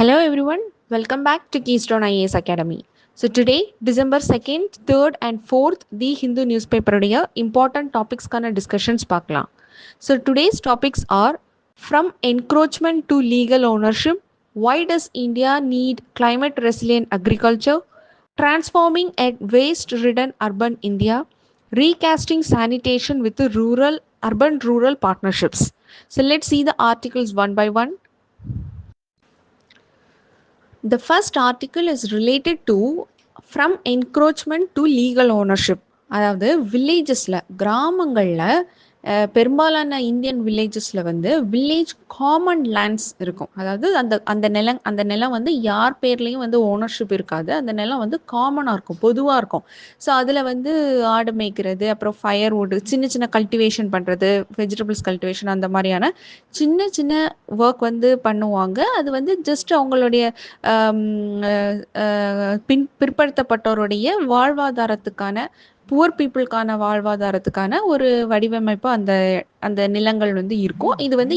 Hello everyone, welcome back to Keystone IAS Academy. So today, December 2nd, 3rd and 4th, The Hindu newspaper உடைய important topicsக்கான discussions பார்க்கலாம். So today's topics are from encroachment to legal ownership, why does India need climate resilient agriculture, transforming a waste-ridden urban India, recasting sanitation with the urban-rural partnerships. So let's see the articles one by one. The first article is related to from encroachment to legal ownership. அதாவது வில்லேஜஸில் கிராமங்களில் பெரும்பாலான Indian வில்லேஜஸில் வந்து village common lands இருக்கும். அதாவது அந்த நிலம் வந்து யார் பேர்லேயும் வந்து ஓனர்ஷிப் இருக்காது. அந்த நிலம் வந்து காமனாக இருக்கும், பொதுவாக இருக்கும். ஸோ அதில் வந்து ஆடு மேய்க்கிறது, அப்புறம் ஃபயர் வுட், சின்ன சின்ன கல்டிவேஷன் பண்ணுறது, வெஜிடபிள்ஸ் கல்டிவேஷன், அந்த மாதிரியான சின்ன சின்ன ஒர்க் வந்து பண்ணுவாங்க. அது வந்து ஜஸ்ட் அவங்களுடைய பிற்படுத்தப்பட்டோருடைய வாழ்வாதாரத்துக்கான, புவர் பீப்புளுக்கான வாழ்வாதாரத்துக்கான ஒரு வடிவமைப்பு அந்த அந்த நிலங்கள் வந்து இருக்கும். இது வந்து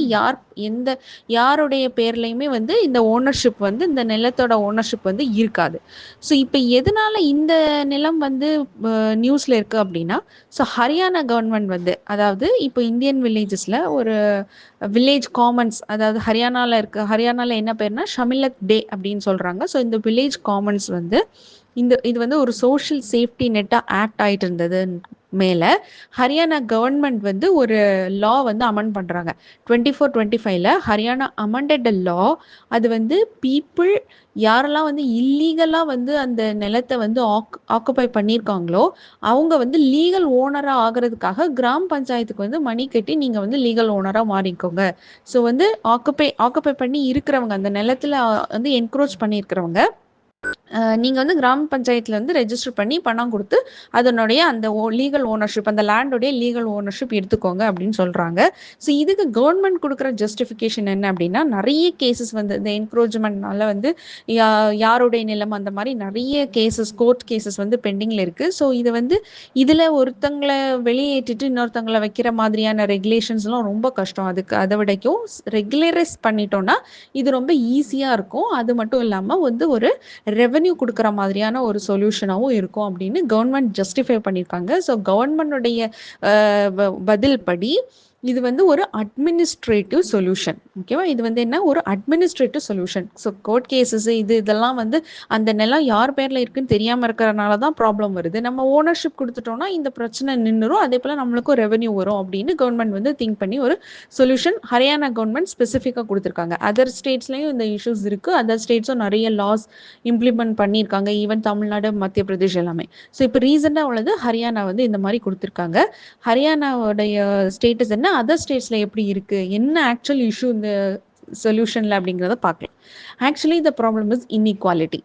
யாருடைய பேர்லையுமே வந்து இந்த ஓனர்ஷிப் வந்து, இந்த நிலத்தோட ஓனர்ஷிப் வந்து இருக்காது. ஸோ இப்போ எதனால இந்த நிலம் வந்து நியூஸில் இருக்குது அப்படின்னா, ஸோ ஹரியானா கவர்மெண்ட் வந்து, அதாவது இப்போ இந்தியன் வில்லேஜஸில் ஒரு வில்லேஜ் காமன்ஸ், அதாவது ஹரியானாவில் என்ன பேர்னா ஷமிலத் டே அப்படின்னு சொல்கிறாங்க. ஸோ இந்த வில்லேஜ் காமன்ஸ் வந்து இது வந்து ஒரு சோஷியல் சேஃப்டி நெட்டாக ஆக்ட் ஆகிட்டு இருந்தது. மேலே ஹரியானா கவர்மெண்ட் வந்து ஒரு லா வந்து அமெண்ட் பண்ணுறாங்க. 24-25 ஹரியானா அமெண்டட் லா. அது வந்து பீப்புள் யாரெல்லாம் வந்து இல்லீகலாக வந்து அந்த நிலத்தை வந்து ஆக்குபை பண்ணியிருக்காங்களோ அவங்க வந்து லீகல் ஓனராக ஆகிறதுக்காக கிராம பஞ்சாயத்துக்கு வந்து மணி கட்டி நீங்கள் வந்து லீகல் ஓனராக மாறிக்கோங்க. ஸோ வந்து ஆக்குபை பண்ணி இருக்கிறவங்க, அந்த நிலத்தில் வந்து என்க்ரோச் பண்ணியிருக்கிறவங்க, நீங்கள் வந்து கிராம பஞ்சாயத்தில் வந்து ரெஜிஸ்டர் பண்ணி பணம் கொடுத்து அதனுடைய அந்த லீகல் ஓனர்ஷிப், அந்த லேண்டோடைய லீகல் ஓனர்ஷிப் எடுத்துக்கோங்க அப்படின்னு சொல்கிறாங்க. ஸோ இதுக்கு கவர்மெண்ட் கொடுக்குற ஜஸ்டிஃபிகேஷன் என்ன அப்படின்னா, நிறைய கேசஸ் வந்து இந்த என்க்ரோச்மெண்ட்னால வந்து யாருடைய நிலம், அந்த மாதிரி நிறைய கேசஸ், கோர்ட் கேசஸ் வந்து பெண்டிங்கில் இருக்குது. ஸோ இதை வந்து இதில் ஒருத்தங்களை வெளியேற்றிட்டு இன்னொருத்தங்களை வைக்கிற மாதிரியான ரெகுலேஷன்ஸ்லாம் ரொம்ப கஷ்டம். அதை விடைக்கும் ரெகுலரைஸ் பண்ணிட்டோம்னா இது ரொம்ப ஈஸியாக இருக்கும். அது மட்டும் இல்லாமல் வந்து ஒரு ரெவென்யூ கொடுக்குற மாதிரியான ஒரு சொல்யூஷனாகவும் இருக்கும் அப்படின்னு கவர்மெண்ட் ஜஸ்டிஃபை பண்ணியிருக்காங்க. ஸோ கவர்மெண்டுடைய பதில் படி இது வந்து ஒரு அட்மினிஸ்ட்ரேட்டிவ் சொல்யூஷன். ஓகேவா? இது வந்து என்ன, ஒரு administrative solution. So court cases இதெல்லாம் வந்து அந்த நிலம் யார் பேரில் இருக்குன்னு தெரியாமல் இருக்கிறனால தான் ப்ராப்ளம் வருது. நம்ம ஓனர்ஷிப் கொடுத்துட்டோம்னா இந்த பிரச்சனை நின்றுரும், அதே போல் நம்மளுக்கும் ரெவென்யூ வரும் அப்படின்னு கவர்மெண்ட் வந்து திங்க் பண்ணி ஒரு சொல்யூஷன் ஹரியானா கவர்மெண்ட் ஸ்பெசிஃபிக்காக கொடுத்துருக்காங்க. அதர் ஸ்டேட்ஸ்லையும் இந்த இஷ்யூஸ் இருக்குது. அதர் ஸ்டேட்ஸும் நிறைய லாஸ் இம்ப்ளிமெண்ட் பண்ணியிருக்காங்க, ஈவன் தமிழ்நாடு, மத்திய பிரதேஷ் எல்லாமே. ஸோ இப்போ ரீசெண்டாக உள்ளது ஹரியானா வந்து இந்த மாதிரி கொடுத்துருக்காங்க. ஹரியானாவுடைய ஸ்டேட்டஸ் என்ன, அதர் ஸ்டேட்ஸில் எப்படி இருக்குது, என்ன ஆக்சுவல் இஷ்யூ இந்த சொல்யூஷனில் அப்படிங்கிறத பார்க்கலாம். Actually the problem is inequality.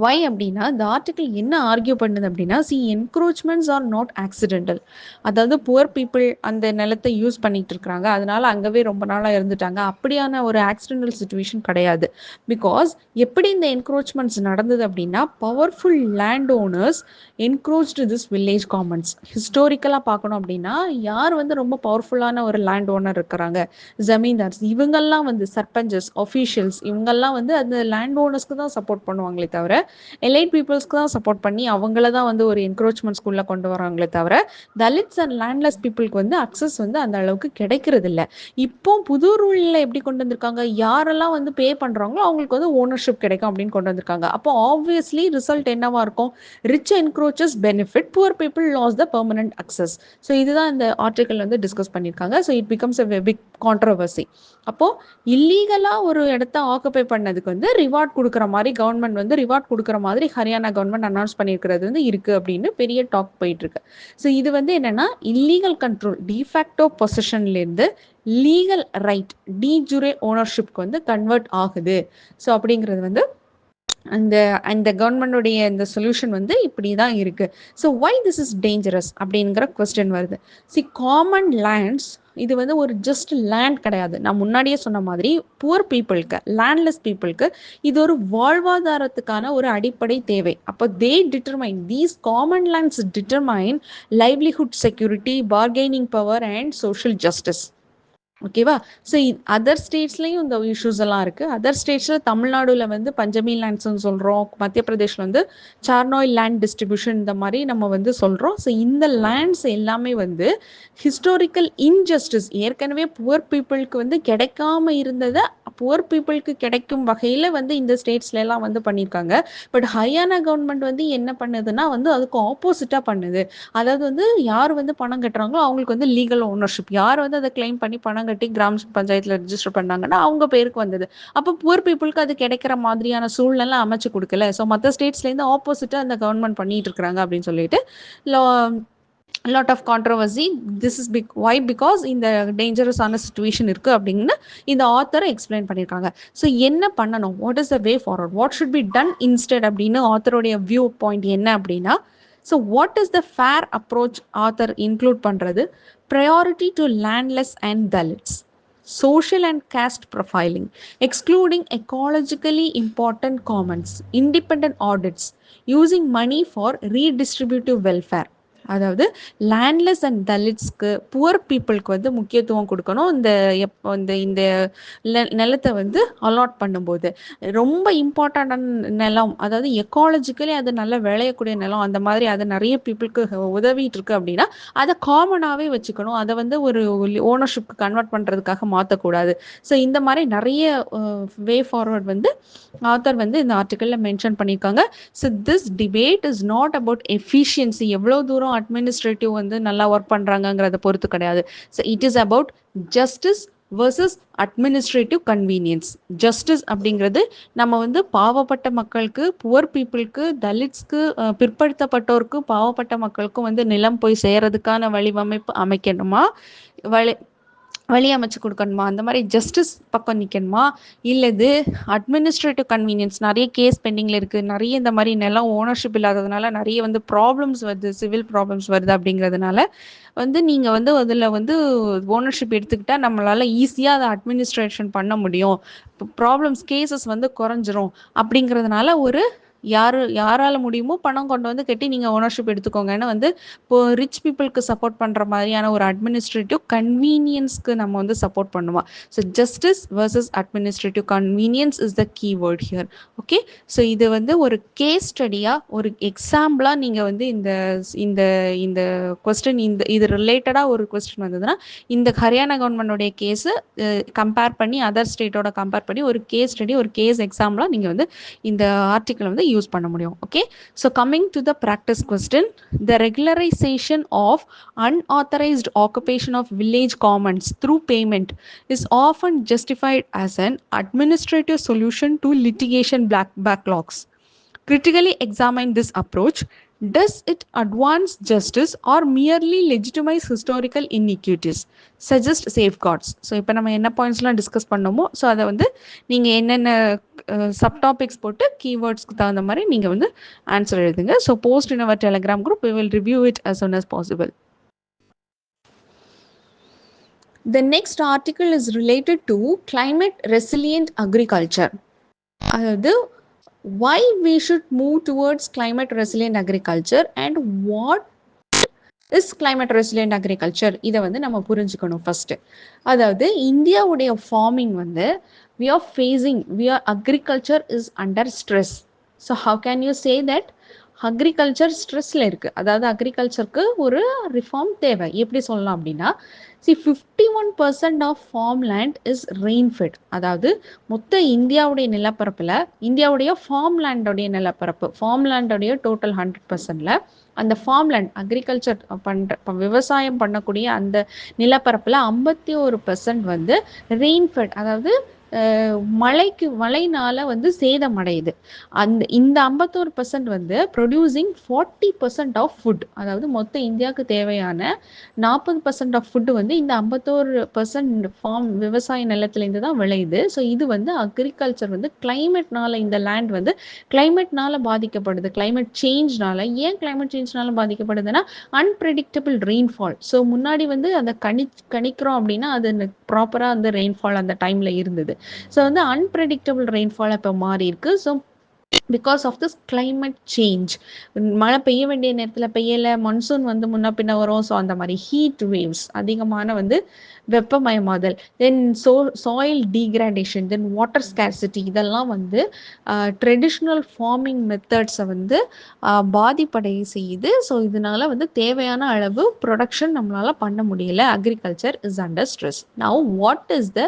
Why அப்படின்னா, இந்த ஆர்டிக்கிள் என்ன ஆர்கியூ பண்ணுது அப்படின்னா, என்க்ரோச்மெண்ட்ஸ் ஆர் நாட் ஆக்சிடென்டல். அதாவது புவர் பீப்புள் அந்த நிலத்தை யூஸ் பண்ணிட்டு இருக்கிறாங்க, அதனால அங்கவே ரொம்ப நாளாக இருந்துட்டாங்க, அப்படியான ஒரு ஆக்சிடென்டல் சுச்சுவேஷன் கிடையாது. பிகாஸ் எப்படி இந்த என்க்ரோச்மெண்ட்ஸ் நடந்தது அப்படின்னா, powerful land owners encroached this village commons. ஹிஸ்டோரிக்கலாக பார்க்கணும் அப்படின்னா, யார் வந்து ரொம்ப பவர்ஃபுல்லான ஒரு லேண்ட் ஓனர் இருக்கிறாங்க, ஜமீன்தார்ஸ், இவங்கெல்லாம் வந்து சர்பஞ்சஸ், ஒஃபீஷியல்ஸ், இவங்கெல்லாம் வந்து அந்த லேண்ட் ஓனர்ஸ்க்கு தான் சப்போர்ட் பண்ணுவாங்களே தவிர எலைட் பீப்புள்ஸ்க்கு தான் சப்போர்ட் பண்ணி அவங்கள தான் வந்து ஒரு என்க்ரோச்மெண்ட் ஸ்கூலில் கொண்டு வராங்களே தவிர தலித்ஸ் அண்ட் லேண்ட்லெஸ் பீப்புளுக்கு வந்து அக்சஸ் வந்து அந்த அளவுக்கு கிடைக்கிறது இல்லை. இப்போ புது ரூலில் எப்படி கொண்டு வந்திருக்காங்க, யாரெல்லாம் வந்து பே பண்ணுறாங்களோ அவங்களுக்கு வந்து ஓனர்ஷிப் கிடைக்கும் அப்படின்னு கொண்டு வந்திருக்காங்க. அப்போ ஆப்வியஸ்லி ரிசல்ட் என்னவா இருக்கும், rich encroachers benefit, poor people loss the permanent access. So இதுதான் இந்த ஆர்டிக்கல் வந்து டிஸ்கஸ் பண்ணியிருக்காங்க. So it becomes a big controversy. அப்போது இல்லீகலாக ஒரு இடத்த ஆக்குபை பண்ணதுக்கு வந்து ரிவார்ட் கொடுக்குற மாதிரி கவர்மெண்ட் வந்து ரிவார்ட் கொடுக்குற மாதிரி ஹரியானா கவர்மெண்ட் அனௌன்ஸ் பண்ணியிருக்கிறது வந்து இருக்குது அப்படின்னு பெரிய டாக் போயிட்டுருக்கு. ஸோ இது வந்து என்னென்னா, இல்லீகல் கண்ட்ரோல், டிஃபேக்டோ பொசிஷன்லேருந்து லீகல் ரைட், டி ஜுரே ஓனர்ஷிப்க்கு வந்து கன்வெர்ட் ஆகுது. ஸோ அப்படிங்கிறது வந்து அந்த அந்த கவர்மெண்டுடைய இந்த சொல்யூஷன் வந்து இப்படி தான் இருக்குது. So why this is dangerous அப்படிங்கிற கொஸ்டின் வருது. காமன் லேண்ட்ஸ் இது வந்து ஒரு ஜஸ்ட் லேண்ட் கிடையாது. நான் முன்னாடியே சொன்ன மாதிரி புவர் பீப்புளுக்கு, லேண்ட்லெஸ் பீப்புளுக்கு இது ஒரு வாழ்வாதாரத்துக்கான ஒரு அடிப்படை தேவை. அப்போ these common lands determine livelihood security, bargaining power and social justice. ஓகேவா? ஸோ அதர் ஸ்டேட்ஸ்லயும் இந்த இஷ்யூஸ் எல்லாம் இருக்கு. அதர் ஸ்டேட்ஸ்ல தமிழ்நாடுல வந்து பஞ்சமி லேண்ட்ஸ்ன்னு சொல்றோம். மத்திய பிரதேஷ்ல வந்து சார்னாய் லேண்ட் டிஸ்ட்ரிபியூஷன் இந்த மாரி நம்ம வந்து சொல்றோம். ஸோ இந்த லேண்ட்ஸ் எல்லாமே வந்து ஹிஸ்டாரிக்கல் இன்ஜஸ்டிஸ் ஏற்கனவே புவர் பீப்பிள்க்கு வந்து கிடைக்காம இருந்தத புவர் பீப்பிள்க்கு கிடைக்கும் வகையில வந்து இந்த ஸ்டேட்ஸ்ல எல்லாம் வந்து பண்ணியிருக்காங்க. பட் ஹரியானா கவர்மெண்ட் வந்து என்ன பண்ணுதுன்னா வந்து அதுக்கு ஆப்போசிட்டா பண்ணுது. அதாவது வந்து யார் வந்து பணம் கட்டுறாங்களோ அவங்களுக்கு வந்து லீகல் ஓனர்ஷிப். யார் வந்து அதை கிளைம் பண்ணி பணம் கட்டி கிராம பஞ்சாயத்துல ரெஜிஸ்டர் பண்ணாங்கன்னா அவங்க பேருக்கு வந்தது. அப்போ புவர் பீப்புளுக்கு அது கிடைக்கிற மாதிரியான சூழ்நிலை அமைச்சு கொடுக்கல. ஸோ மற்ற ஸ்டேட்ஸ்லேருந்து ஆப்போசிட்டா அந்த கவர்மெண்ட் பண்ணிட்டு இருக்காங்க அப்படின்னு சொல்லிட்டு lot of controversy. This is why because இந்த dangerous ஆன situation இருக்கு அப்படின்னு இந்த author explain பண்ணியிருக்காங்க. ஸோ என்ன பண்ணணும், what is the way forward, what should be done instead அப்படின்னு ஆத்தருடைய வியூ பாயிண்ட் என்ன அப்படின்னா, so what is the fair approach author include பண்ணுறது, priority to landless and Dalits, social and caste profiling, excluding ecologically important commons, independent audits, using money for redistributive welfare. அதாவது landless and தலிட்ஸ்க்கு poor பீப்புளுக்கு வந்து முக்கியத்துவம் கொடுக்கணும். இந்த இந்த இந்த நிலத்தை வந்து அலாட் பண்ணும்போது ரொம்ப இம்பார்ட்டண்டான நிலம், அதாவது எக்காலஜிக்கலி அது நல்லா விளையக்கூடிய நிலம், அந்த மாதிரி அது நிறைய பீப்புளுக்கு உதவிட்டு இருக்கு அப்படின்னா அதை காமனாகவே வச்சுக்கணும். அதை வந்து ஒரு ஓனர்ஷிப்க்கு கன்வெர்ட் பண்ணுறதுக்காக மாற்றக்கூடாது. ஸோ இந்த மாதிரி நிறைய வே ஃபார்வர்ட் வந்து ஆத்தர் வந்து இந்த ஆர்டிக்கலில் மென்ஷன் பண்ணியிருக்காங்க. So this debate is not about efficiency, எவ்வளோ தூரம் அட்மினிஸ்ட்ரேட்டிவ் வந்து நல்லா ஒர்க் பண்ணுறாங்கங்கிறத பொறுத்து கிடையாது. So it is about justice versus administrative convenience. Justice அப்படிங்கிறது நம்ம வந்து பாவப்பட்ட மக்களுக்கு, புவர் பீப்புளுக்கு, தலிட்ஸ்க்கு, பிற்படுத்தப்பட்டோருக்கு, பாவப்பட்ட மக்களுக்கும் வந்து நிலம் போய் சேரதுக்கான வழிவமைப்பு அமைக்கணுமா, வழி அமைச்சு கொடுக்கணுமா, அந்த மாதிரி ஜஸ்டிஸ் பக்கம் நிற்கணுமா, இல்லது அட்மினிஸ்ட்ரேட்டிவ் கன்வீனியன்ஸ், நிறைய கேஸ் பெண்டிங்கில் இருக்குது, நிறைய இந்த மாதிரி நிலம் ஓனர்ஷிப் இல்லாததுனால நிறைய வந்து ப்ராப்ளம்ஸ் வருது, சிவில் ப்ராப்ளம்ஸ் வருது அப்படிங்கிறதுனால வந்து நீங்கள் வந்து அதில் வந்து ஓனர்ஷிப் எடுத்துக்கிட்டால் நம்மளால் ஈஸியாக அதை அட்மினிஸ்ட்ரேஷன் பண்ண முடியும், ப்ராப்ளம்ஸ் கேசஸ் வந்து குறைஞ்சிரும் அப்படிங்கிறதுனால ஒரு யாரால முடியுமோ பணம் கொண்டு வந்து கட்டி நீங்கள் ஓனர்ஷிப் எடுத்துக்கோங்கன்னு வந்து இப்போ ரிச் பீப்புளுக்கு சப்போர்ட் பண்ணுற மாதிரியான ஒரு அட்மினிஸ்ட்ரேட்டிவ் கன்வீனியன்ஸ்க்கு நம்ம வந்து சப்போர்ட் பண்ணுவோம். So justice versus administrative convenience is the keyword here. Okay, so இது வந்து ஒரு கேஸ் ஸ்டடியாக, ஒரு எக்ஸாம்பிளாக நீங்கள் வந்து இந்த இந்த இந்த கொஸ்டின் இது ரிலேட்டடாக ஒரு கொஸ்டின் வந்ததுன்னா இந்த ஹரியானா கவர்மெண்டோடைய கேஸு கம்பேர் பண்ணி அதர் ஸ்டேட்டோட கம்பேர் பண்ணி ஒரு கேஸ் ஸ்டடி, ஒரு கேஸ் எக்ஸாம்பிளாக நீங்கள் வந்து இந்த ஆர்டிக்கிள் வந்து யூஸ் பண்ண முடியும். Okay, so coming to the practice question, the regularization of unauthorized occupation of village commons through payment is often justified as an administrative solution to litigation backlogs. Critically examine this approach. Does it advance justice or merely legitimize historical inequities? Suggest safeguards. So இப்போ நம்ம என்ன பாயிண்ட்ஸ்லாம் discuss பண்ணோமோ so அதை வந்து நீங்கள் என்னென்ன subtopics போட்டு கீவேர்ட்ஸ்க்கு தகுந்த மாதிரி நீங்கள் வந்து ஆன்சர் எழுதுங்க. So post in our telegram group, we will review it as soon as possible. The next article is related to climate resilient agriculture. அதாவது why we should move towards climate resilient agriculture and what is climate resilient agriculture, இதை வந்து நம்ம புரிஞ்சுக்கணும் first. அதாவது இந்தியாவுடைய farming வந்து agriculture is under stress. So how can you say that agriculture ஸ்ட்ரெஸ்ல இருக்கு, அதாவது அக்ரிகல்ச்சருக்கு ஒரு ரிஃபார்ம் தேவை. எப்படி சொல்லலாம் அப்படின்னா, 51% of farm land is rainfed. அதாவது மொத்த இந்தியாவுடைய நிலப்பரப்பில் இந்தியாவுடைய ஃபார்ம் லேண்டோடைய டோட்டல் 100%ல அந்த ஃபார்ம் லேண்ட் அக்ரிகல்ச்சர் விவசாயம் பண்ணக்கூடிய அந்த நிலப்பரப்பில் 51% வந்து ரெயின்ஃபெட், அதாவது மழைனால வந்து சேதமடையுது. இந்த 51% வந்து ப்ரொடியூசிங் 40% ஆஃப் ஃபுட். அதாவது மொத்த இந்தியாவுக்கு தேவையான 40% ஆஃப் ஃபுட்டு வந்து இந்த 51% ஃபார்ம் விவசாய நிலத்திலேருந்து தான் விளையுது. ஸோ இது வந்து அக்ரிகல்ச்சர் வந்து கிளைமேட்னால, இந்த லேண்ட் வந்து கிளைமேட்னால பாதிக்கப்படுது. கிளைமேட் சேஞ்ச்னால. ஏன் கிளைமேட் சேஞ்ச்னால பாதிக்கப்படுதுன்னா அன்பிரடிக்டபிள் ரெயின்ஃபால். ஸோ முன்னாடி வந்து அதை கணிக்கிறோம் அப்படின்னா அது ப்ராப்பராக அந்த ரெயின்ஃபால் அந்த டைமில் இருந்தது. ஸோ வந்து அன்பிரடிக்டபிள் ரெயின்ஃபால் இப்போ மாறி இருக்கு. So because of this climate change. மழை பெய்ய வேண்டிய நேரத்தில் பெய்யலை, மன்சூன் வந்து முன்ன பின்ன வரும். ஸோ அந்த மாதிரி ஹீட் வேவ்ஸ், அதிகமான வந்து வெப்பமயமாதல், தென் சாயில் டீக்ராடேஷன், தென் வாட்டர் ஸ்கேர்சிட்டி, இதெல்லாம் வந்து ட்ரெடிஷ்னல் ஃபார்மிங் மெத்தட்ஸை வந்து பாதிப்படைய செய்யுது. ஸோ இதனால வந்து தேவையான அளவு ப்ரொடக்ஷன் நம்மளால் பண்ண முடியல. Agriculture is under stress. Now what is the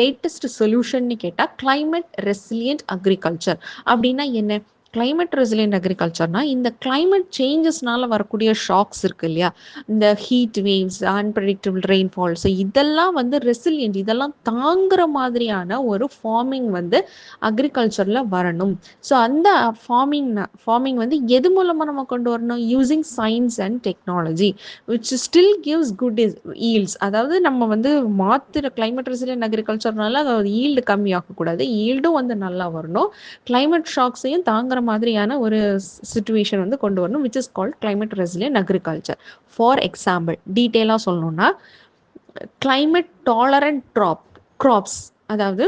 latest சொல்யூஷன்னு கேட்டால் climate resilient agriculture. அப்படின்னா என்ன? கிளைமேட் ரெசிலியன்ட் அக்ரிகல்ச்சர்னா இந்த கிளைமேட் சேஞ்சஸ்னால வரக்கூடிய ஷாக்ஸ் இருக்கு இல்லையா, இந்த ஹீட் வேவ்ஸ், அன்பிரடிக்டபிள் ரெயின்ஃபால்ஸ், இதெல்லாம் வந்து ரெசிலியன்ட், இதெல்லாம் தாங்குற மாதிரியான ஒரு ஃபார்மிங் வந்து அக்ரிகல்ச்சரில் வரணும். ஸோ அந்த ஃபார்மிங் வந்து எது மூலமாக நம்ம கொண்டு வரணும்? Using science and technology which still gives good yields. அதாவது நம்ம வந்து மாத்திர கிளைமேட் ரெசிலியன்ட் அக்ரிகல்ச்சர்னால ஈல்டு கம்மியாகக்கூடாது, ஈல்டும் வந்து நல்லா வரணும், கிளைமேட் ஷாக்ஸையும் தாங்குற மாதிரியான ஒரு சிச்சுவேஷன் வந்து கொண்டு வரணும், which is called climate resilient agriculture. For example, டீட்டெயிலாக சொல்லணும்னா கிளைமேட் டாலரண்ட் கிராப்ஸ், அதாவது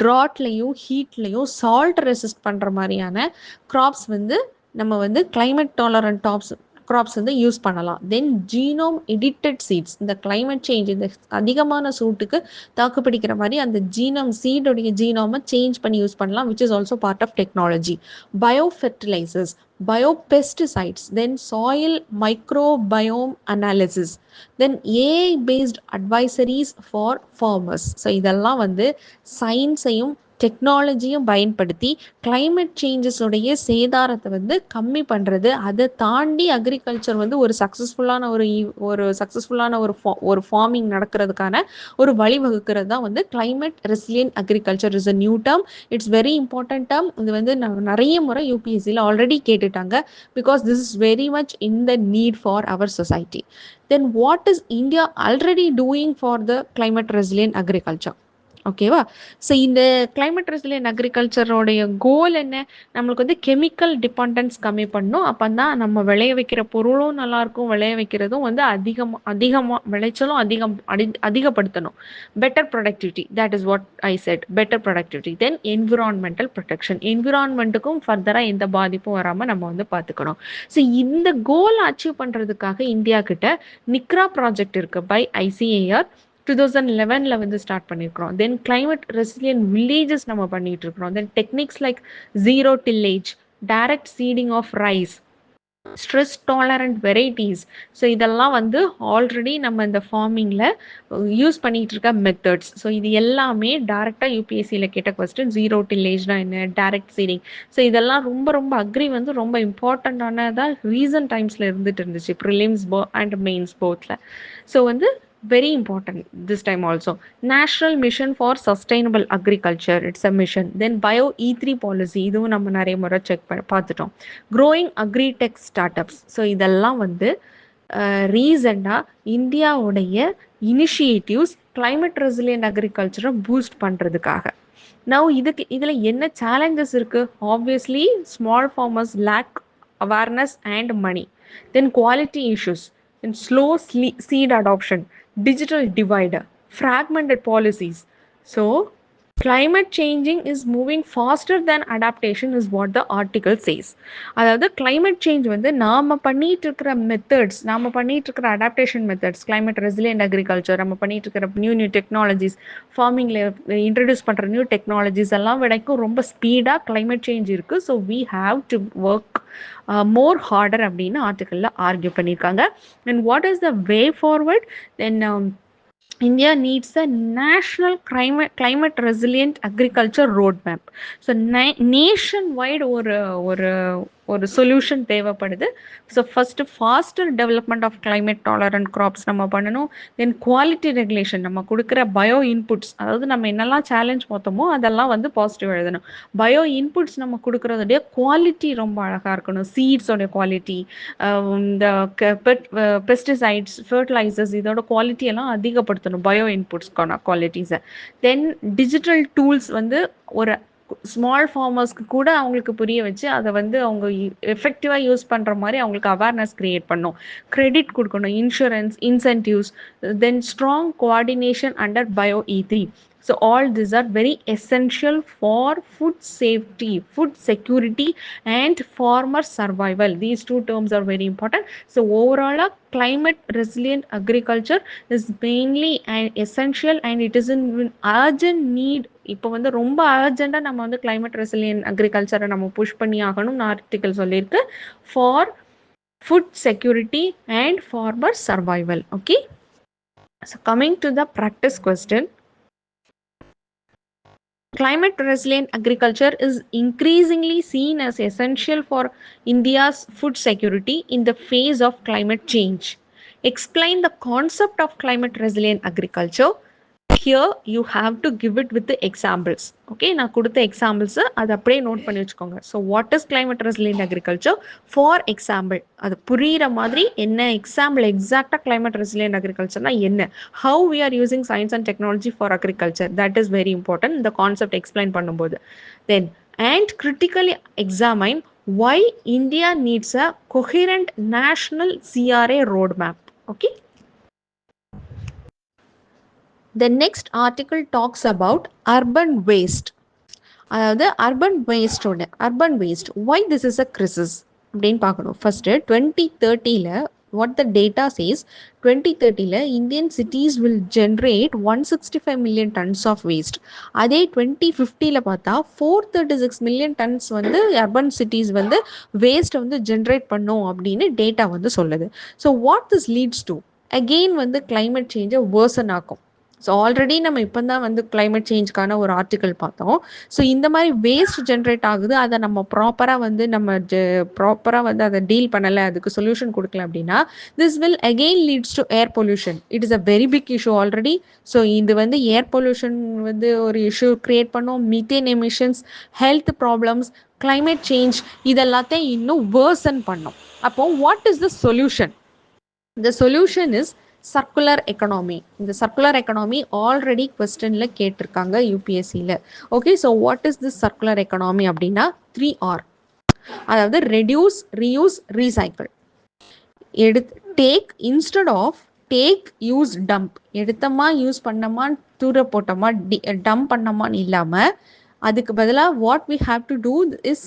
ட்ராட்லையும் ஹீட்லையும் சால்ட் ரெசிஸ்ட் பண்ணுற மாதிரியான கிராப்ஸ் வந்து நம்ம வந்து கிளைமேட் டாலரண்ட் கிராப்ஸ் வந்து யூஸ் பண்ணலாம். தென் ஜீனோம் எடிட்டட் சீட்ஸ், இந்த கிளைமேட் சேஞ்ச், இந்த அதிகமான சூட்டுக்கு தாக்குப்பிடிக்கிற மாதிரி அந்த சீடோடைய ஜீனோமை சேஞ்ச் பண்ணி யூஸ் பண்ணலாம், which is also part of technology. Bio fertilisers, biopesticides, then soil microbiome analysis, then AI based advisories for farmers. So இதெல்லாம் வந்து சயின்ஸையும் டெக்னாலஜியும் பயன்படுத்தி கிளைமேட் சேஞ்சஸுடைய சேதாரத்தை வந்து கம்மி பண்ணுறது. அதை தாண்டி அக்ரிகல்ச்சர் வந்து ஒரு சக்ஸஸ்ஃபுல்லான ஒரு ஃபார்மிங் நடக்கிறதுக்கான ஒரு வழிவகுக்கிறது தான் வந்து climate resilient agriculture. Is a new term, it's very important term. இது வந்து நிறைய முறை யூபிஎஸ்சியில் ஆல்ரெடி கேட்டுட்டாங்க, because this is very much in the need for our society. Then what is India already doing for the climate resilient agriculture? ஓகேவா? So இந்த climate resilient அக்ரிகல்ச்சரோடைய goal என்ன? நம்மளுக்கு வந்து கெமிக்கல் டிபெண்டன்ஸ் கம்மி பண்ணணும். அப்போ தான் நம்ம விளைய வைக்கிற பொருளும் நல்லாயிருக்கும், விளைய வைக்கிறதும் வந்து அதிகமாக விளைச்சலும் அதிகப்படுத்தணும். Better productivity, that is what I said, better productivity. Then environmental protection, என்விரான்மெண்ட்டுக்கும் ஃபர்தராக எந்த பாதிப்பும் வராமல் நம்ம வந்து பார்த்துக்கணும். ஸோ இந்த கோல் அச்சீவ் பண்ணுறதுக்காக இந்தியா கிட்ட நிக்ரா ப்ராஜெக்ட் இருக்குது, பை ஐசிஏஆர் 2011 வந்து ஸ்டார்ட் பண்ணியிருக்கிறோம். தென் கிளைமேட் ரெசிலியன்ட் வில்லேஜஸ் நம்ம பண்ணிட்டு இருக்கிறோம். Then techniques like zero tillage, direct seeding of rice, stress tolerant varieties. So இதெல்லாம் வந்து ஆல்ரெடி நம்ம இந்த ஃபார்மிங்கில் யூஸ் பண்ணிகிட்டு இருக்க மெத்தட்ஸ். ஸோ இது எல்லாமே டேரெக்டாக யூபிஎஸ்சியில் கேட்ட கொஸ்டின். ஜீரோ டில்லேஜ்னா என்ன, டைரக்ட் சீடிங், ஸோ இதெல்லாம் ரொம்ப அக்ரி வந்து ரொம்ப இம்பார்ட்டண்ட்டானதாக ரீசன்ட் டைம்ஸில் இருந்துட்டு இருந்துச்சு, ப்ரிலிம்ஸ் அண்ட் மெயின்ஸ் போத்தில். ஸோ வந்து very important this time also. National Mission for Sustainable Agriculture, it's a mission. Then Bio E3 policy, இதுவும் நம்ம நிறைய முறை செக் பார்த்துட்டோம். Growing Agri-Tech Startups, ஸோ இதெல்லாம் வந்து ரீசண்டாக இந்தியாவுடைய இனிஷியேட்டிவ்ஸ் கிளைமேட் ரெசிலியன்ட் அக்ரிகல்ச்சரை பூஸ்ட் பண்ணுறதுக்காக. நவ் இதில் என்ன சேலஞ்சஸ் இருக்குது? Obviously small farmers lack awareness and money. Then quality issues, then slow seed adoption, digital divide, fragmented policies. So climate changing is moving faster than adaptation is what the article says. அதாவது climate change வந்து நாம பண்ணிட்டு இருக்கிற methods, நாம பண்ணிட்டு இருக்கிற adaptation methods, climate resilient agriculture, நம்ம பண்ணிட்டு இருக்கிற நியூ டெக்னாலஜிஸ், ஃபார்மிங்கில் இன்ட்ரடியூஸ் பண்ணுற நியூ டெக்னாலஜிஸ் எல்லாம் விடைக்கும் ரொம்ப ஸ்பீடாக climate change இருக்குது. So we have to work more harder அப்படின்னு ஆர்டிக்கலில் ஆர்கியூ பண்ணியிருக்காங்க. and what is the way forward? then India needs a national climate resilient agriculture roadmap. So nationwide ஒரு solution தேவைப்படுது. So first faster development of climate tolerant crops நம்ம பண்ணணும். தென் quality regulation, நம்ம கொடுக்குற bio inputs, அதாவது நம்ம என்னெல்லாம் challenge பார்த்தோமோ அதெல்லாம் வந்து பாசிட்டிவ் எழுதணும். பயோ இன்புட்ஸ் நம்ம கொடுக்குறதுடைய குவாலிட்டி ரொம்ப அழகாக இருக்கணும். சீட்ஸோடைய குவாலிட்டி, இந்த பெஸ்டிசைட்ஸ், ஃபர்டிலைசர்ஸ், இதோட குவாலிட்டியெல்லாம் அதிகப்படுத்தணும், பயோ இன்புட்ஸ்க்கான குவாலிட்டிஸை. தென் டிஜிட்டல் டூல்ஸ் வந்து ஒரு ஸ்மால் ஃபார்மர்ஸ்க்கு கூட அவங்களுக்கு புரிய வச்சு அதை வந்து அவங்க எஃபெக்டிவாக யூஸ் பண்ணுற மாதிரி அவங்களுக்கு அவேர்னஸ் கிரியேட் பண்ணும், கிரெடிட் கொடுக்கணும், insurance, incentives, then strong coordination under bio E3. So all these are very essential for food safety, food security and farmer survival. These two terms are very important. So overall, climate resilient agriculture is mainly an essential and it is in urgent need. இப்போ வந்து ரொம்ப அர்ஜென்ட்டாக நம்ம வந்து climate resilient agriculture நம்ம push பண்ணி ஆகணும்னு article சொல்லியிருக்கு, for food security and farmer survival. Okay, so coming to the practice question. Climate resilient agriculture is increasingly seen as essential for India's food security in the face of climate change. Explain the concept of climate resilient agriculture. Here you have to give it with the examples. Okay, நான் கொடுத்த examples அதை அப்படியே note பண்ணி வச்சுக்கோங்க. So what is climate resilient agriculture? For example, அது புரிகிற மாதிரி என்ன எக்ஸாம்பிள், எக்ஸாக்டாக climate resilient agricultureனா என்ன, how we are using science and technology for agriculture, that is very important இந்த கான்செப்ட் எக்ஸ்பிளைன் பண்ணும்போது. Then and critically examine why India needs a coherent national CRA roadmap. Okay. The next article talks about urban waste. அதாவது urban waste why this is a crisis அப்படின்னு பார்க்கணும். First 2030 what the data says, 2030 Indian cities will generate 165 million tons of waste. அதே 2050 பார்த்தா 436 million tons வந்து urban cities வந்து waste வந்து generate பண்ணும் அப்படின்னு டேட்டா வந்து சொல்லுது. So what this leads to, again வந்து கிளைமேட் சேஞ்சை வேர்சன் ஆக்கும். ஸோ ஆல்ரெடி நம்ம இப்போ தான் வந்து கிளைமேட் சேஞ்சுக்கான ஒரு ஆர்டிக்கல் பார்த்தோம். ஸோ இந்த மாதிரி வேஸ்ட் ஜென்ரேட் ஆகுது, அதை நம்ம ப்ராப்பராக வந்து அதை டீல் பண்ணலை, அதுக்கு சொல்யூஷன் கொடுக்கல அப்படின்னா this will again leads to air pollution. It is a very big issue already. So இது வந்து ஏர் பொல்யூஷன் வந்து ஒரு இஷ்யூ கிரியேட் பண்ணும், methane emissions, health problems, climate change, இதெல்லாத்தையும் இன்னும் வேர்சன் பண்ணும். அப்போ what is the solution? The solution is circular economy. இந்த சர்க்குலர் எக்கனாமி ஆல்ரெடி கொஸ்டினில் கேட்டிருக்காங்க யூபிஎஸ்சியில். Okay, so what is this circular economy அப்படின்னா 3R. அதாவது reduce, reuse, recycle. Take instead of take, use, dump. எடுத்தமா யூஸ் பண்ணமா, தூர போட்டோமா, டம்ப் பண்ணமான்னு இல்லாமல் அதுக்கு பதிலாக what we have to do is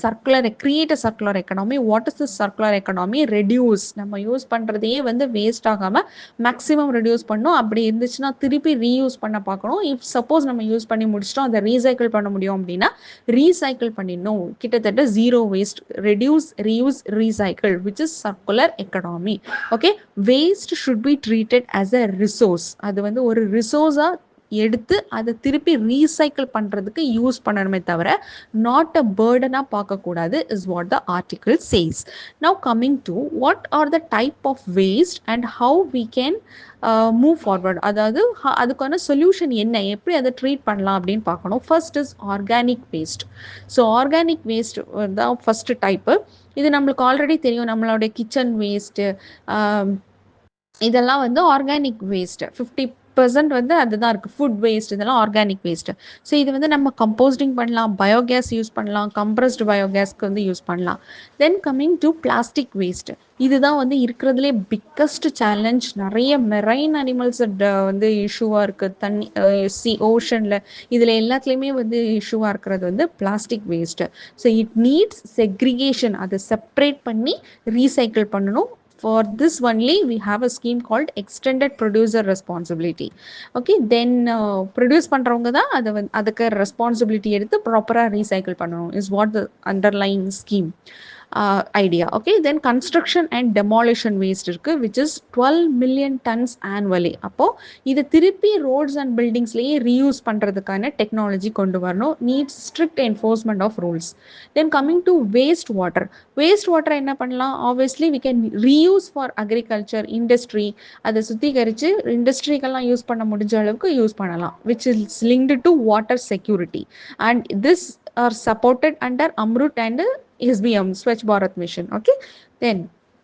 create a circular economy. What is this circular economy? Reduce, நம்ம யூஸ் பண்ணுறதையே வந்து வேஸ்ட் ஆகாமல் மேக்ஸிமம் ரெடியூஸ் பண்ணணும். அப்படி இருந்துச்சுன்னா திருப்பி ரீயூஸ் பண்ண பார்க்கணும். இஃப் சப்போஸ் நம்ம யூஸ் பண்ணி முடிச்சிட்டோம், அதை ரீசைக்கிள் பண்ண முடியும் அப்படின்னா ரீசைக்கிள் பண்ணிடணும். கிட்டத்தட்ட zero waste. Reduce, reuse, recycle, which is circular economy. Okay, waste should be treated as a resource. அது வந்து ஒரு ரிசோர்ஸாக எடுத்து அதை திருப்பி ரீசைக்கிள் பண்ணுறதுக்கு யூஸ் பண்ணணுமே தவிர நாட் அ பேர்டனாக பார்க்கக்கூடாது, is what the article says. Now coming to what are the type of waste and how we can move forward. அதாவது அதுக்கான சொல்யூஷன் என்ன, எப்படி அதை ட்ரீட் பண்ணலாம் அப்படின்னு பார்க்கணும். First is organic waste. So organic waste தான் ஃபர்ஸ்ட் டைப்பு. இது நம்மளுக்கு ஆல்ரெடி தெரியும், நம்மளுடைய கிச்சன் வேஸ்ட்டு இதெல்லாம் வந்து ஆர்கானிக் வேஸ்ட். 50% வந்து அதுதான் இருக்குது. ஃபுட் வேஸ்ட் இதெல்லாம் ஆர்கானிக் வேஸ்ட்டு. ஸோ இது வந்து நம்ம கம்போஸ்டிங் பண்ணலாம், பயோகேஸ் யூஸ் பண்ணலாம், கம்ப்ரஸ்டு பயோகேஸ்க்கு வந்து யூஸ் பண்ணலாம். தென் கம்மிங் டு பிளாஸ்டிக் வேஸ்ட்டு. இதுதான் வந்து இருக்கிறதுலே பிக்கஸ்ட் சேலஞ்ச். நிறைய மெரைன் அனிமல்ஸ் வந்து இஷ்யூவாக இருக்குது, தண்ணி ஓஷனில், இதில் எல்லாத்துலேயுமே வந்து இஷ்யூவாக இருக்கிறது வந்து plastic waste. So it needs segregation, அதை செப்ரேட் பண்ணி ரீசைக்கிள் பண்ணணும். For this only we have a scheme called extended producer responsibility. Okay, then produce பண்றவங்க தான் அதுக்கு ரெஸ்பான்சிபிலிட்டி எடுத்து ப்ராப்பரா ரீசைக்கிள் பண்ணணும், is what the underlying scheme idea. Okay, then construction and demolition waste இருக்கு, which is 12 million tons annually. அப்போ இதை திருப்பி ரோட்ஸ் அண்ட் பில்டிங்ஸ்லேயே ரீயூஸ் பண்ணுறதுக்கான டெக்னாலஜி கொண்டு வரணும், needs strict enforcement of rules. Then coming to waste water. Waste water என்ன பண்ணலாம்? Obviously we can reuse for agriculture, industry. அதை சுத்திகரித்து இண்டஸ்ட்ரிக்கெல்லாம் யூஸ் பண்ண முடிஞ்ச அளவுக்கு யூஸ் பண்ணலாம், which is linked to water security, and this are supported under Amrut and SBM, Swachh Bharat Mission. Okay, then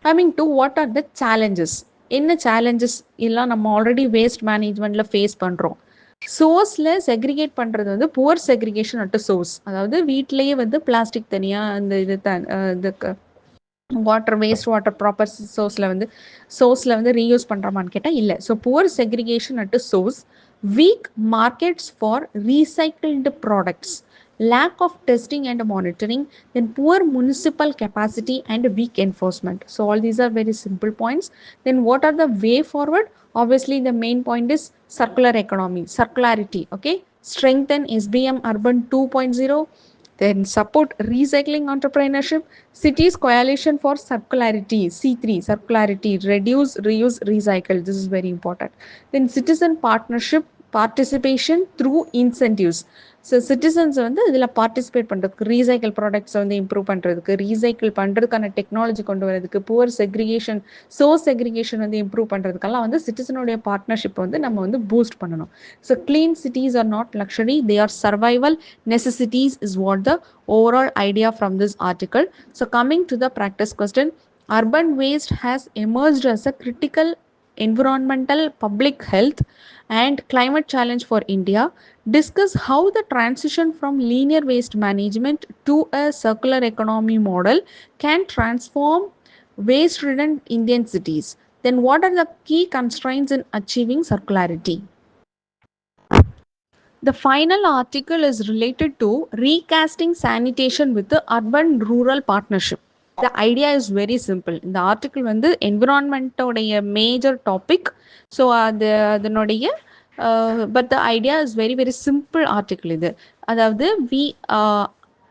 coming to what are the challenges. என்ன challenges எல்லாம் நம்ம already waste மேனேஜ்மெண்ட்டில் face பண்ணுறோம்? சோர்ஸில் segregate பண்ணுறது வந்து poor segregation at source. அதாவது வீட்டிலேயே வந்து plastic தனியாக அந்த இது வாட்டர் வேஸ்ட் வாட்டர் ப்ராப்பர் சோர்ஸில் வந்து ரீயூஸ் பண்ணுறோமான்னு கேட்டால் இல்லை. So poor segregation at source, week markets for recycled products, lack of testing and monitoring, then poor municipal capacity and weak enforcement. So all these are very simple points. Then what are the way forward? Obviously the main point is circular economy, circularity. Okay, strengthen SBM urban 2.0, then support recycling entrepreneurship, cities coalition for circularity, C3 circularity, reduce reuse recycle, this is very important. Then citizen partnership participation through incentives. So citizens வந்து இதில் participate பண்ணுறதுக்கு, recycle ப்ராடக்ட்ஸை வந்து improve பண்ணுறதுக்கு, recycle பண்ணுறதுக்கான technology கொண்டு வரதுக்கு, poor segregation source segregation வந்து இம்ப்ரூவ் பண்ணுறதுக்கெல்லாம் வந்து சிட்டிசனுடைய பார்ட்னர்ஷிப் வந்து நம்ம வந்து பூஸ்ட் பண்ணணும். So clean cities are not luxury, they are survival necessities is what the overall idea from this article. So coming to the practice question, urban waste has emerged as a critical environmental, public health and climate challenge for India. Discuss how the transition from linear waste management to a circular economy model can transform waste ridden Indian cities. Then what are the key constraints in achieving circularity? The final article is related to recasting sanitation with the urban rural partnership. The idea is very simple. இந்த article வந்து என்விரான்மெண்ட்டோடைய major topic. So அதனுடைய but the idea is very very simple article இது. அதாவது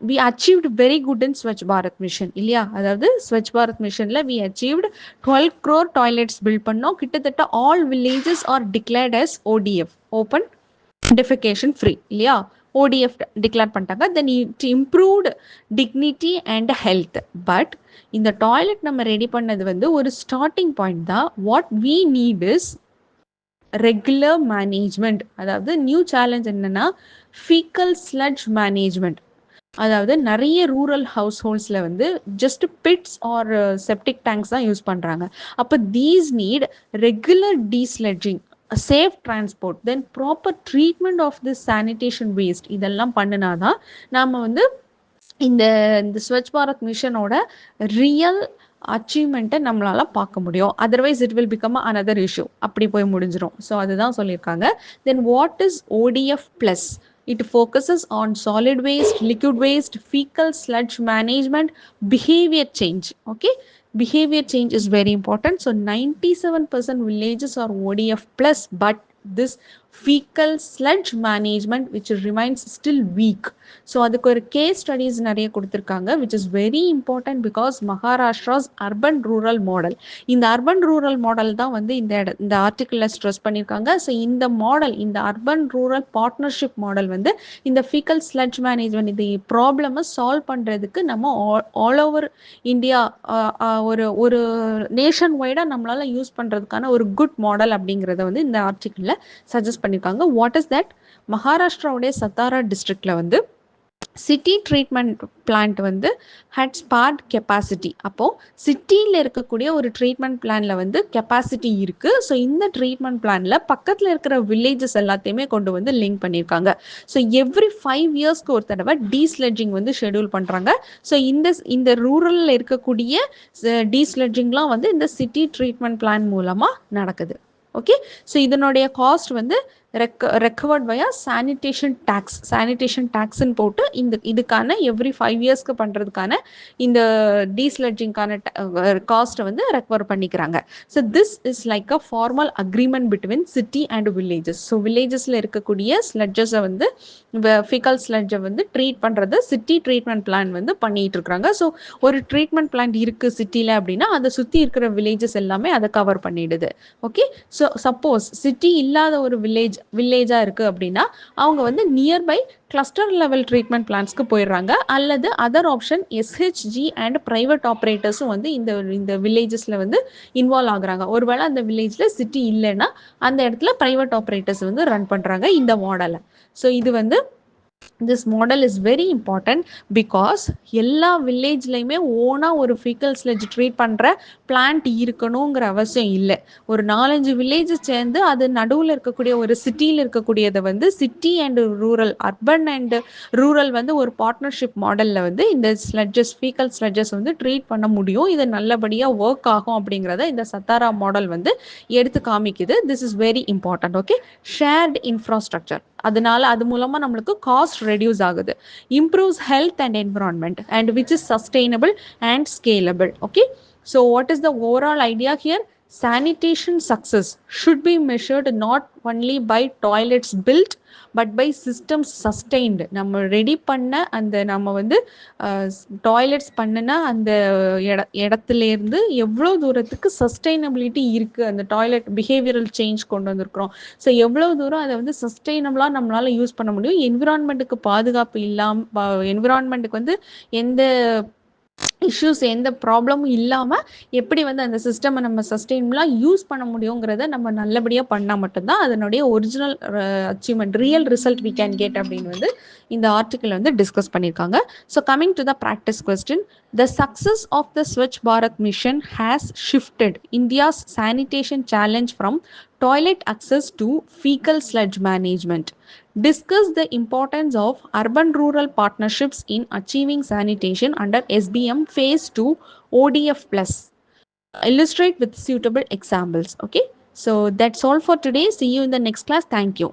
we achieved very good in Swachh Bharat mission இல்லையா? அதாவது Swachh Bharat missionல we achieved 12 crore toilets build பண்ணோம். கிட்டத்தட்ட all villages are declared as ODF, open defecation free இல்லையா? ODF declare பண்ணிட்டாங்க. Then it improved dignity and health. But இந்த toilet நம்ம ready பண்ணது வந்து ஒரு ஸ்டார்டிங் பாயிண்ட் தான். What we need is regular management. அதாவது நியூ சேலஞ்ச் என்னன்னா ஃபீக்கல் ஸ்லட்ஜ் மேனேஜ்மெண்ட். அதாவது நிறைய ரூரல் ஹவுஸ் ஹோல்ட்ஸில் வந்து just pits or septic tanks தான் யூஸ் பண்ணுறாங்க. அப்போ these need regular desludging, safe transport, then proper treatment of this sanitation waste. இதெல்லாம் பண்ணினாதான் நாம் வந்து இந்த ஸ்வச் பாரத் மிஷனோட ரியல் அச்சீவ்மெண்ட்டை நம்மளால பார்க்க முடியும். Otherwise it will become another issue, அப்படி போய் முடிஞ்சிடும். ஸோ அதுதான் சொல்லியிருக்காங்க. தென் what is ODF plus? It focuses on solid waste, liquid waste, fecal sludge management, behavior change. Okay, behavior change is very important. So 97% villages are ODF plus, but this fecal sludge management which remains still weak. So அதுக்கு ஒரு case studies நிறைய கொடுத்துருக்காங்க, which is very important because Maharashtra's urban rural model. இந்த urban rural model தான் வந்து இந்த ஆர்டிக்கிளில் stress பண்ணியிருக்காங்க. ஸோ இந்த மாடல், இந்த அர்பன் ரூரல் பார்ட்னர்ஷிப் மாடல் வந்து இந்த ஃபீக்கல் ஸ்லட்ஜ் மேனேஜ்மெண்ட் இந்த ப்ராப்ளமை சால்வ் பண்ணுறதுக்கு நம்ம ஆல் ஓவர் இந்தியா ஒரு நேஷன் வைடாக நம்மளால் யூஸ் பண்ணுறதுக்கான ஒரு குட் மாடல் அப்படிங்கிறத வந்து இந்த ஆர்டிக்கிளில் சஜஸ்ட் பண்ணியிருக்காங்க. What is that? மகாராஷ்டிராவுடைய சத்தாரா டிஸ்ட்ரிக்டில் வந்து சிட்டி ட்ரீட்மெண்ட் பிளான்ட் வந்து ஹேட் ஸ்பார்ட் கெப்பாசிட்டி. அப்போது சிட்டியில் இருக்கக்கூடிய ஒரு ட்ரீட்மெண்ட் பிளானில் வந்து கெப்பாசிட்டி இருக்குது. ஸோ இந்த ட்ரீட்மெண்ட் பிளானில் பக்கத்தில் இருக்கிற வில்லேஜஸ் எல்லாத்தையுமே கொண்டு வந்து லிங்க் பண்ணியிருக்காங்க. ஸோ எவ்ரி 5 இயர்ஸ்க்கு ஒரு தடவை டீஸ்லெட்ஜிங் வந்து ஷெடியூல் பண்ணுறாங்க. ஸோ இந்த ரூரலில் இருக்கக்கூடிய டீஸ்லெட்ஜிங்லாம் வந்து இந்த சிட்டி ட்ரீட்மெண்ட் பிளான் மூலமாக நடக்குது. ஓகே, ஸோ இதனுடைய காஸ்ட் வந்து ரெக்கவர்ட் வயா சானிடேஷன் டேக்ஸ்ன்னு போட்டு இதுக்கான எவ்ரி 5 இயர்ஸ்க்கு பண்ணுறதுக்கான இந்த டீஸ்லெட்ஜிங்கான காஸ்ட்டை வந்து ரெக்கவர் பண்ணிக்கிறாங்க. So this is like a formal agreement between city and villages. So வில்லேஜஸில் இருக்கக்கூடிய ஸ்லட்ஜஸை வந்து ஃபிகல் ஸ்லட்ஜை வந்து ட்ரீட் பண்ணுறது சிட்டி ட்ரீட்மெண்ட் பிளான் வந்து பண்ணிகிட்டு இருக்கிறாங்க. ஸோ ஒரு ட்ரீட்மெண்ட் பிளான் இருக்குது சிட்டியில் அப்படின்னா அதை சுற்றி இருக்கிற வில்லேஜஸ் எல்லாமே அதை கவர் பண்ணிடுது. ஓகே, ஸோ சப்போஸ் சிட்டி இல்லாத ஒரு வில்லேஜாக இருக்குது அப்படின்னா அவங்க வந்து நியர்பை கிளஸ்டர் லெவல் ட்ரீட்மெண்ட் பிளான்ஸ்க்கு போயிடுறாங்க. அல்லது other option SHG and private ஆப்ரேட்டர்ஸும் வந்து இந்த வில்லேஜஸில் வந்து இன்வால்வ் ஆகுறாங்க. ஒருவேளை அந்த வில்லேஜில் சிட்டி இல்லைன்னா அந்த இடத்துல ப்ரைவேட் ஆப்ரேட்டர்ஸ் வந்து ரன் பண்ணுறாங்க இந்த மாடலை. ஸோ இது வந்து this model is very important because எல்லா வில்லேஜ்லையுமே ஓனாக ஒரு ஃபீக்கல் ஸ்லெட்ஜ் ட்ரீட் பண்ணுற பிளான்ட் இருக்கணுங்கிற அவசியம் இல்லை. ஒரு 4-5 வில்லேஜ் சேர்ந்து அது நடுவில் இருக்கக்கூடிய ஒரு சிட்டியில் இருக்கக்கூடியதை வந்து city and rural, urban and rural வந்து ஒரு பார்ட்னர்ஷிப் மாடலில் வந்து இந்த ஸ்லெட்ஜஸ், ஃபீக்கல் ஸ்லெட்ஜஸ் வந்து ட்ரீட் பண்ண முடியும். இது நல்லபடியாக ஒர்க் ஆகும் அப்படிங்கிறத இந்த சத்தாரா மாடல் வந்து எடுத்து காமிக்குது. This is very important. Okay, shared infrastructure, அதனால அது மூலமாக நம்மளுக்கு காஸ்ட் ரெடியூஸ் ஆகுது. Improves health and environment and which is sustainable and scalable. Okay, so what is the overall idea here? Sanitation success should be measured not only by toilets built but by systems sustained. நம்ம ready பண்ண அந்த நம்ம வந்து toilets பண்ணினா அந்த இடத்துலேருந்து எவ்வளோ தூரத்துக்கு சஸ்டைனபிலிட்டி இருக்குது, அந்த டாய்லெட் பிஹேவியரல் சேஞ்ச் கொண்டு வந்திருக்கிறோம். ஸோ எவ்வளோ தூரம் அதை வந்து சஸ்டைனபிளாக நம்மளால் யூஸ் பண்ண முடியும், என்விரான்மெண்ட்டுக்கு பாதுகாப்பு இல்லாமல், என்விரான்மெண்ட்டுக்கு வந்து எந்த இஷ்யூஸ், எந்த ப்ராப்ளமும் இல்லாமல் எப்படி வந்து அந்த சிஸ்டமை நம்ம சஸ்டெயினபிளாக யூஸ் பண்ண முடியுங்கிறத நம்ம நல்லபடியாக பண்ணால் மட்டும்தான் அதனுடைய original achievement, real result we can get அப்படின்னு வந்து இந்த ஆர்டிக்கிள் வந்து டிஸ்கஸ் பண்ணியிருக்காங்க. So coming to the practice question, the success of the Swachh Bharat mission has shifted India's sanitation challenge from toilet access to fecal sludge management. Discuss the importance of urban-rural partnerships in achieving sanitation under SBM Phase 2 ODF+. Illustrate with suitable examples. Okay, so that's all for today. See you in the next class. Thank you.